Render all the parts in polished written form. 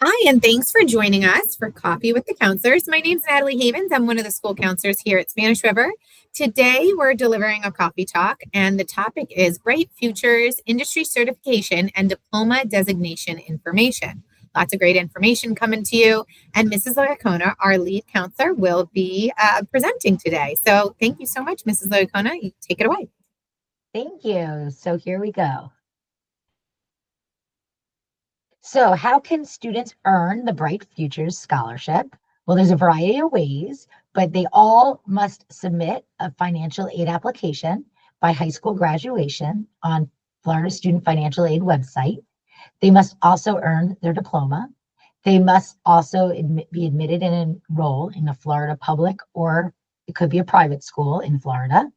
Hi, and thanks for joining us for Coffee with the Counselors. My name's Natalie Havens. I'm one of the school counselors here at Spanish River. Today, we're delivering a coffee talk, and the topic is Bright Futures, Industry Certification, and Diploma Designation Information. Lots of great information coming to you, and Mrs. Loyacona, our lead counselor, will be presenting today. So thank you so much, Mrs. Loyacona. You take it away. Thank you. So here we go. So how can students earn the Bright Futures Scholarship? Well, there's a variety of ways, but they all must submit a financial aid application by high school graduation on Florida Student Financial Aid website. They must also earn their diploma. They must also be admitted and enroll in a Florida public, or it could be a private school in Florida.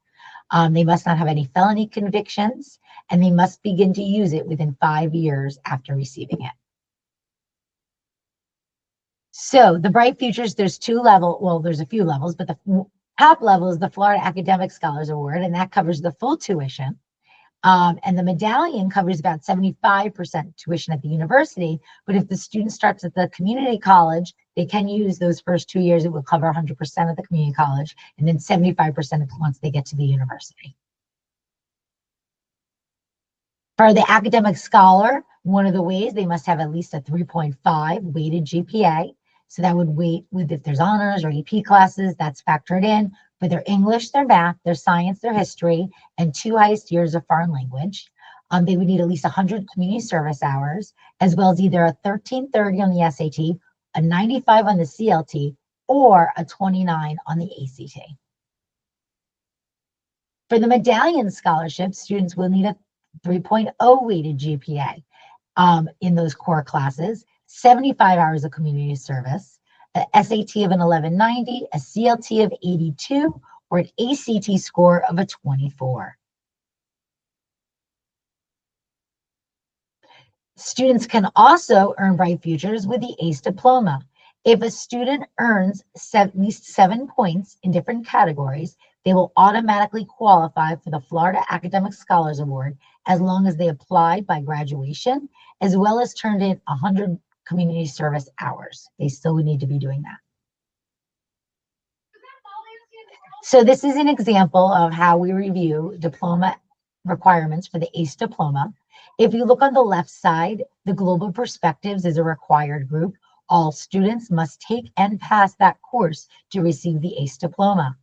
They must not have any felony convictions, and they must begin to use it within 5 years after receiving it. So the Bright Futures, there's there's a few levels, but the top level is the Florida Academic Scholars Award, and that covers the full tuition. And the medallion covers about 75% tuition at the university. But if the student starts at the community college, they can use those first 2 years. It will cover 100% of the community college, and then 75% once they get to the university. For the academic scholar, one of the ways they must have at least a 3.5 weighted GPA. So that would weight with if there's honors or AP classes, that's factored in. For their English, their math, their science, their history, and 2 highest years of foreign language. They would need at least 100 community service hours, as well as either a 1330 on the SAT, a 95 on the CLT, or a 29 on the ACT. For the medallion scholarship, students will need a 3.0 weighted GPA in those core classes, 75 hours of community service, an SAT of an 1190, a CLT of 82, or an ACT score of a 24. Students can also earn Bright Futures with the ACE diploma. If a student earns at least 7 points in different categories, they will automatically qualify for the Florida Academic Scholars Award as long as they applied by graduation, as well as turned in 100 community service hours. They still would need to be doing that. So this is an example of how we review diploma requirements for the ACE diploma. If you look on the left side, the Global Perspectives is a required group. All students must take and pass that course to receive the ACE diploma.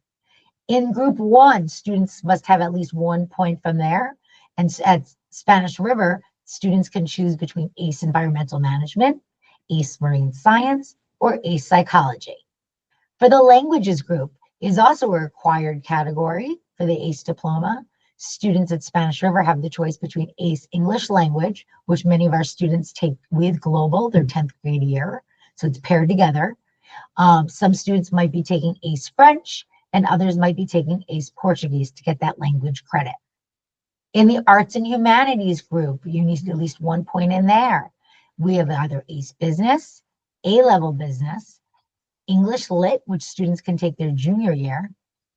In group 1, students must have at least 1 point from there. And at Spanish River, students can choose between ACE Environmental Management, ACE Marine Science, or ACE Psychology. For the languages group is also a required category for the ACE diploma. Students at Spanish River have the choice between ACE English Language, which many of our students take with Global, their 10th grade year. So it's paired together. Some students might be taking ACE French, and others might be taking ACE Portuguese to get that language credit. In the Arts and Humanities group, you need at least 1 point in there. We have either ACE Business, A-Level Business, English Lit, which students can take their junior year.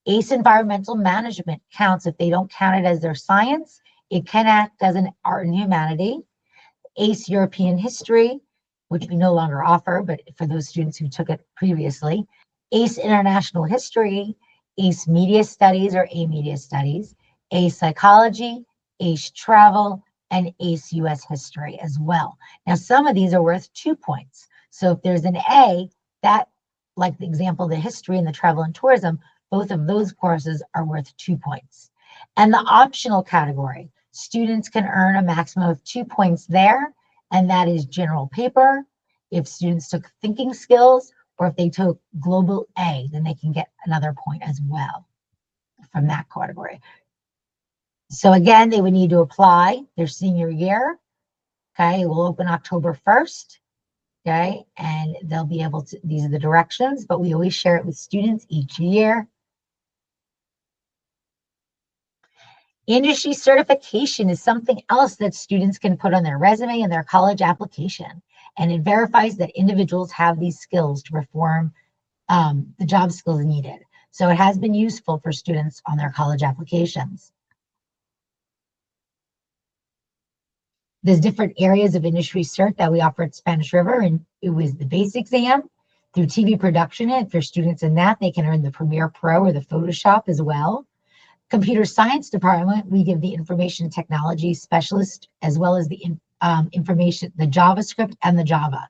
ACE Environmental Management counts if they don't count it as their science. It can act as an art and humanity. ACE European History, which we no longer offer, but for those students who took it previously. ACE International History, ACE Media Studies or A-Media Studies, ACE Psychology, ACE Travel, and ACE US History as well. Now, some of these are worth 2 points. So if there's an A, that, like the example, the history and the travel and tourism, both of those courses are worth 2 points. And the optional category, students can earn a maximum of 2 points there, and that is general paper. If students took thinking skills, or if they took global A, then they can get another point as well from that category. So again, they would need to apply their senior year. Okay, it will open October 1st. Okay, and they'll be able to, these are the directions, but we always share it with students each year. Industry certification is something else that students can put on their resume and their college application. And it verifies that individuals have these skills to perform the job skills needed. So it has been useful for students on their college applications. There's different areas of industry cert that we offer at Spanish River, and it was the base exam through TV production. And for students in that, they can earn the Premiere Pro or the Photoshop as well. Computer science department, we give the information technology specialist as well as the information, the JavaScript and the Java.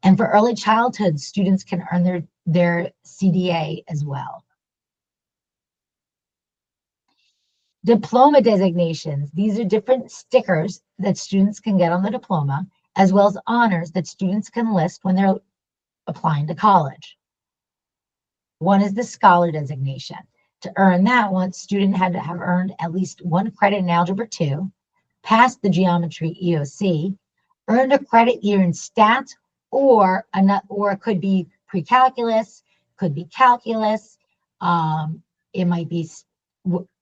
And for early childhood, students can earn their CDA as well. Diploma designations. These are different stickers that students can get on the diploma, as well as honors that students can list when they're applying to college. One is the scholar designation. To earn that one, student had to have earned at least 1 credit in Algebra 2, passed the geometry EOC, earned a credit year in stats, or it could be pre-calculus, could be calculus, it might be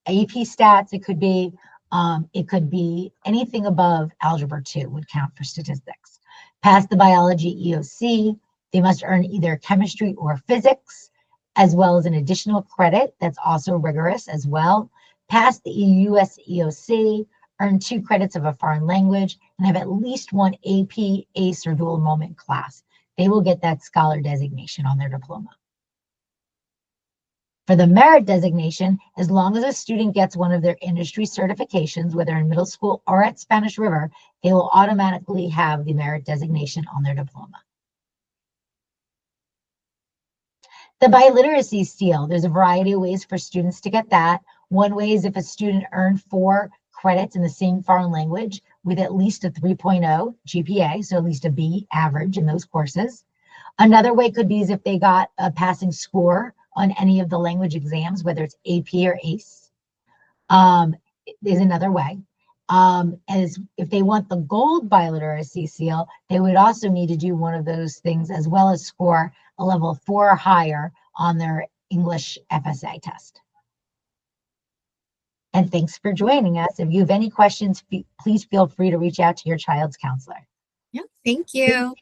AP stats, it could be anything above Algebra 2 would count for statistics. Pass the biology EOC, they must earn either chemistry or physics, as well as an additional credit that's also rigorous as well. Pass the US EOC, earn 2 credits of a foreign language, and have at least 1 AP, ACE, or dual enrollment class. They will get that scholar designation on their diploma. For the merit designation, as long as a student gets one of their industry certifications, whether in middle school or at Spanish River, they will automatically have the merit designation on their diploma. The biliteracy seal, there's a variety of ways for students to get that. One way is if a student earned 4 credits in the same foreign language with at least a 3.0 GPA, so at least a B average in those courses. Another way could be is if they got a passing score on any of the language exams, whether it's AP or ACE, is another way. As if they want the gold biliteracy seal, they would also need to do one of those things as well as score a level 4 or higher on their English FSA test. And thanks for joining us. If you have any questions, please feel free to reach out to your child's counselor. Yeah, thank you.